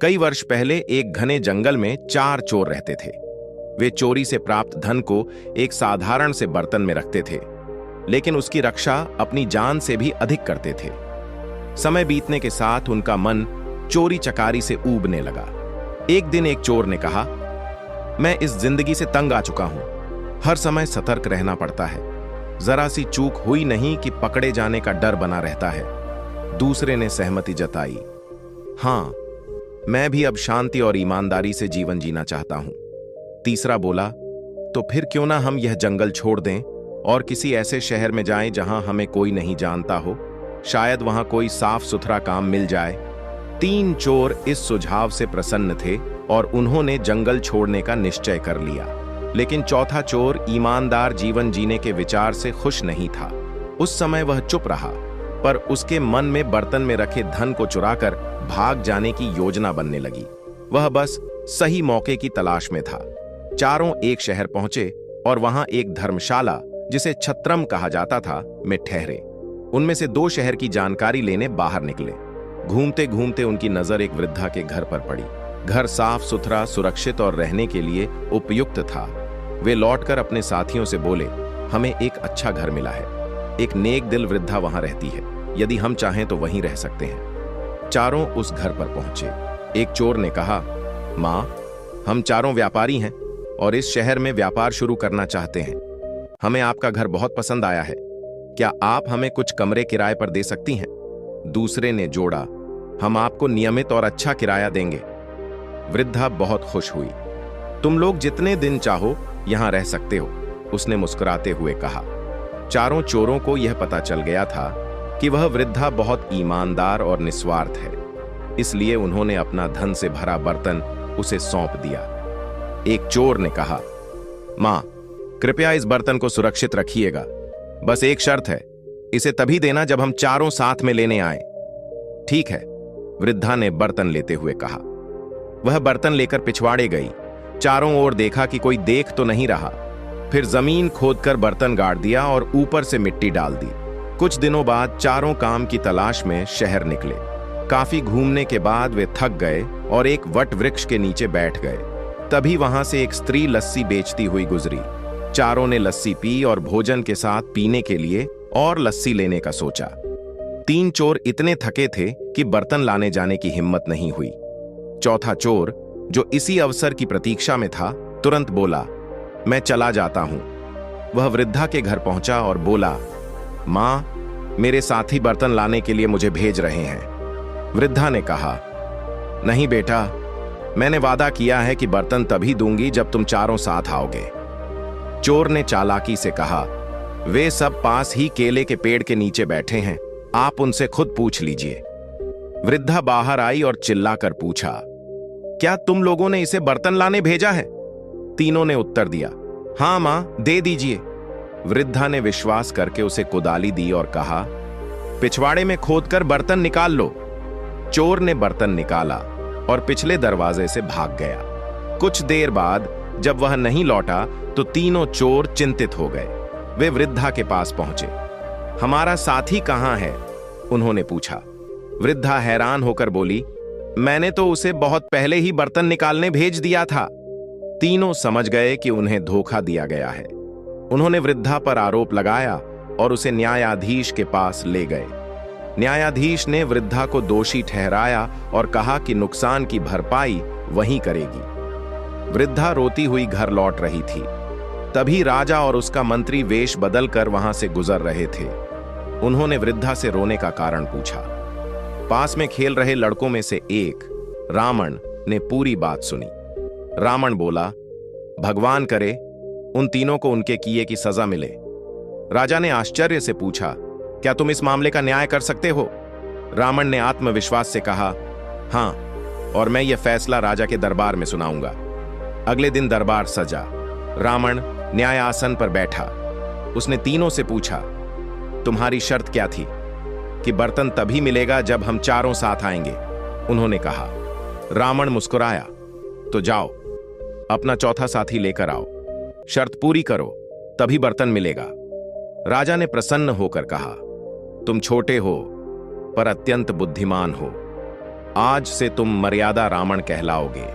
कई वर्ष पहले एक घने जंगल में 4 चोर रहते थे। वे चोरी से प्राप्त धन को एक साधारण से बर्तन में रखते थे, लेकिन उसकी रक्षा अपनी जान से भी अधिक करते थे। समय बीतने के साथ उनका मन चोरी चकारी से ऊबने लगा। एक दिन एक चोर ने कहा, मैं इस जिंदगी से तंग आ चुका हूं। हर समय सतर्क रहना पड़ता है। जरा सी चूक हुई नहीं कि पकड़े जाने का डर बना रहता है। दूसरे ने सहमति जताई, हां, मैं भी अब शांति और ईमानदारी से जीवन जीना चाहता हूं। तीसरा बोला, तो फिर क्यों ना हम यह जंगल छोड़ दें और किसी ऐसे शहर में जाएं जहां हमें कोई नहीं जानता हो। शायद वहां कोई साफ सुथरा काम मिल जाए। 3 चोर इस सुझाव से प्रसन्न थे और उन्होंने जंगल छोड़ने का निश्चय कर लिया। लेकिन चौथा चोर ईमानदार जीवन जीने के विचार से खुश नहीं था। उस समय वह चुप रहा, पर उसके मन में बर्तन में रखे धन को चुराकर भाग जाने की योजना बनने लगी। वह बस सही मौके की तलाश में था। चारों एक शहर पहुंचे और वहां एक धर्मशाला, जिसे छत्रम कहा जाता था, में ठहरे। उनमें से 2 शहर की जानकारी लेने बाहर निकले। घूमते घूमते उनकी नजर एक वृद्धा के घर पर पड़ी। घर साफ सुथरा, सुरक्षित और रहने के लिए उपयुक्त था। वे लौटकर अपने साथियों से बोले, हमें एक अच्छा घर मिला है। एक नेक दिल वृद्धा वहां रहती है। यदि हम चाहें तो वहीं रह सकते हैं। चारों उस घर पर पहुंचे। एक चोर ने कहा, मां, हम चारों व्यापारी हैं और इस शहर में व्यापार शुरू करना चाहते हैं। हमें आपका घर बहुत पसंद आया है। क्या आप हमें कुछ कमरे किराए पर दे सकती हैं? दूसरे ने जोड़ा, हम आपको नियमित और अच्छा किराया देंगे। वृद्धा बहुत खुश हुई। तुम लोग जितने दिन चाहो यहां रह सकते हो, उसने मुस्कुराते हुए कहा। चारों चोरों को यह पता चल गया था कि वह वृद्धा बहुत ईमानदार और निस्वार्थ है, इसलिए उन्होंने अपना धन से भरा बर्तन उसे सौंप दिया। एक चोर ने कहा, मां, कृपया इस बर्तन को सुरक्षित रखिएगा। बस एक शर्त है, इसे तभी देना जब हम चारों साथ में लेने आए। ठीक है, वृद्धा ने बर्तन लेते हुए कहा। वह बर्तन लेकर पिछवाड़े गई। चारों ओर देखा कि कोई देख तो नहीं रहा। फिर जमीन खोदकर बर्तन गाड़ दिया और ऊपर से मिट्टी डाल दी। कुछ दिनों बाद चारों काम की तलाश में शहर निकले। काफी घूमने के बाद वे थक गए और एक वट वृक्ष के नीचे बैठ गए। तभी वहां से एक स्त्री लस्सी बेचती हुई गुजरी। चारों ने लस्सी पी और भोजन के साथ पीने के लिए और लस्सी लेने का सोचा। 3 चोर इतने थके थे कि बर्तन लाने जाने की हिम्मत नहीं हुई। चौथा चोर, जो इसी अवसर की प्रतीक्षा में था, तुरंत बोला, मैं चला जाता हूं। वह वृद्धा के घर पहुंचा और बोला, मां, मेरे साथी बर्तन लाने के लिए मुझे भेज रहे हैं। वृद्धा ने कहा, नहीं बेटा, मैंने वादा किया है कि बर्तन तभी दूंगी जब तुम चारों साथ आओगे। चोर ने चालाकी से कहा, वे सब पास ही केले के पेड़ के नीचे बैठे हैं, आप उनसे खुद पूछ लीजिए। वृद्धा बाहर आई और चिल्लाकर पूछा, क्या तुम लोगों ने इसे बर्तन लाने भेजा है? तीनों ने उत्तर दिया, हां मां, दे दीजिए। वृद्धा ने विश्वास करके उसे कुदाली दी और कहा, पिछवाड़े में खोदकर बर्तन निकाल लो। चोर ने बर्तन निकाला और पिछले दरवाजे से भाग गया। कुछ देर बाद जब वह नहीं लौटा तो तीनों चोर चिंतित हो गए। वे वृद्धा के पास पहुंचे। हमारा साथी कहां है? उन्होंने पूछा। वृद्धा हैरान होकर बोली, मैंने तो उसे बहुत पहले ही बर्तन निकालने भेज दिया था। तीनों समझ गए कि उन्हें धोखा दिया गया है। उन्होंने वृद्धा पर आरोप लगाया और उसे न्यायाधीश के पास ले गए। न्यायाधीश ने वृद्धा को दोषी ठहराया और कहा कि नुकसान की भरपाई वही करेगी। वृद्धा रोती हुई घर लौट रही थी। तभी राजा और उसका मंत्री वेश बदलकर वहां से गुजर रहे थे। उन्होंने वृद्धा से रोने का कारण पूछा। पास में खेल रहे लड़कों में से एक, रावण, ने पूरी बात सुनी। रावण बोला, भगवान करे उन तीनों को उनके किए की सजा मिले। राजा ने आश्चर्य से पूछा, क्या तुम इस मामले का न्याय कर सकते हो? रावण ने आत्मविश्वास से कहा, हां, और मैं यह फैसला राजा के दरबार में सुनाऊंगा। अगले दिन दरबार सजा। रावण न्याय आसन पर बैठा। उसने तीनों से पूछा, तुम्हारी शर्त क्या थी? कि बर्तन तभी मिलेगा जब हम चारों साथ आएंगे, उन्होंने कहा। रावण मुस्कुराया, तो जाओ, अपना चौथा साथी लेकर आओ। शर्त पूरी करो, तभी बर्तन मिलेगा। राजा ने प्रसन्न होकर कहा, तुम छोटे हो पर अत्यंत बुद्धिमान हो। आज से तुम मर्यादा रावण कहलाओगे।